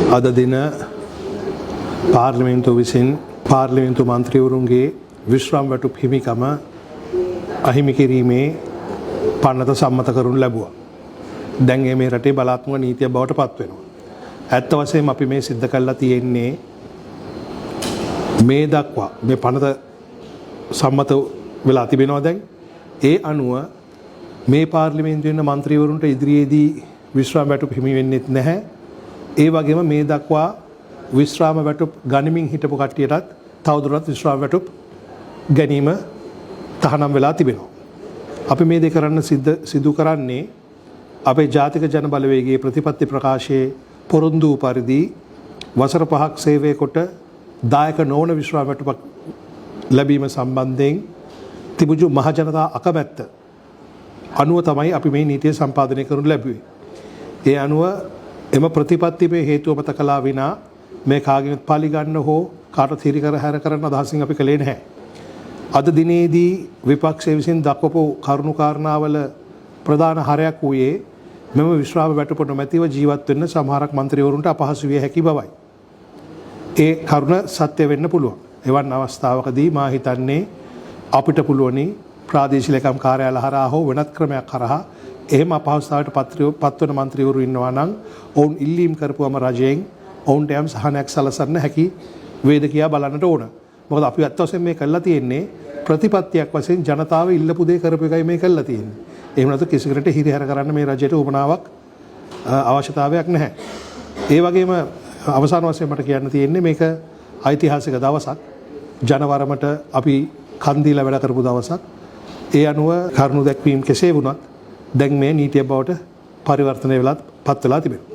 අද දින පාර්ලිමේන්තුව විසින් පාර්ලිමේන්තු මන්ත්‍රීවරුන්ගේ විශ්‍රාම වැටුප් හිමිකම අහිමි කිරීමේ පනත සම්මත කරනු ලැබුවා. දැන් මේ රටේ බලාත්මක නීතිය බවට පත් වෙනවා. ඇත්ත වශයෙන්ම අපි මේ සිද්ධ කරලා තියෙන්නේ මේ දක්වා මේ පනත සම්මත වෙලා තිබෙනවා. දැන් ඒ අනුව මේ පාර්ලිමේන්තුවේ ඉන්න මන්ත්‍රීවරුන්ට ඉදිරියේදී විශ්‍රාම වැටුප් හිමි වෙන්නේ නැහැ. ඒ වගේම මේ දක්වා විශ්‍රාම වැටුප් ගනිමින් හිටපු කට්ටියටත් තවදුරටත් විශ්‍රාම වැටුප් ගැනීම තහනම් වෙලා තිබෙනවා. අපි මේ දෙක කරන්න සිදු කරන්නේ අපේ ජාතික ජන බලවේගයේ ප්‍රතිපත්ති ප්‍රකාශයේ පොරොන්දු පරිදි වසර 5ක් සේවය කොට දායක නොවන විශ්‍රාම වැටුපක් ලැබීම සම්බන්ධයෙන් තිබුණු මහ ජනතා අකමැත්ත අනුව තමයි අපි මේ නීතිය සම්පාදනය කරනු ලැබුවේ. ඒ අනුව එම ප්‍රතිපත්තිමේ හේතුව මත කළා විනා මේ කාගෙත් පාලි ගන්න හෝ කාටත් හිරිකර හැර කරන්න අදහසින් අපි කළේ නැහැ. අද දිනේදී විපක්ෂය විසින් දක්වපු කරුණු කාරණාවල ප්‍රධාන හරයක් වූයේ මෙම විශ්‍රාම වැටුප නොමැතිව ජීවත් වෙන්න සමහරක් මන්ත්‍රීවරුන්ට අපහසු විය හැකි බවයි. ඒ කරුණ සත්‍ය වෙන්න පුළුවන්. එවන් අවස්ථාවකදී මා හිතන්නේ අපිට පුළුවනි ප්‍රාදේශීය ලේකම් කාර්යාල හරහා හෝ වෙනත් ක්‍රමයක් හරහා එහෙම අපහසුතාවයට පත්වන මන්ත්‍රීවරු ඉන්නවා නම් ඔවුන් ඉල්ලීම් කරපුවම රජයෙන් ඔවුන්ට යම් සහනයක් සලසන්න හැකි වේද කියා බලන්නට ඕන. මොකද අපි අත් වශයෙන් මේ කළා තියෙන්නේ ප්‍රතිපත්තියක් වශයෙන් ජනතාව ඉල්ලපු දේ කරපු එකයි මේ කළා තියෙන්නේ. එහෙම නැත්නම් කිසිකට හිරිහැර කරන්න මේ රජයට උවමනාවක් අවශ්‍යතාවයක් නැහැ. ඒ වගේම අවසාන වශයෙන් මට කියන්න තියෙන්නේ මේක ඓතිහාසික දවසක්. ජනවරමට අපි කන් දීලා වැඩ කරපු දවසක්. ඒ අනුව කරුණු දැක්වීම කෙසේ වුණත් දැන් මේ නීතිය බවට පරිවර්තනය වෙලා පත් වෙලා තිබෙනවා.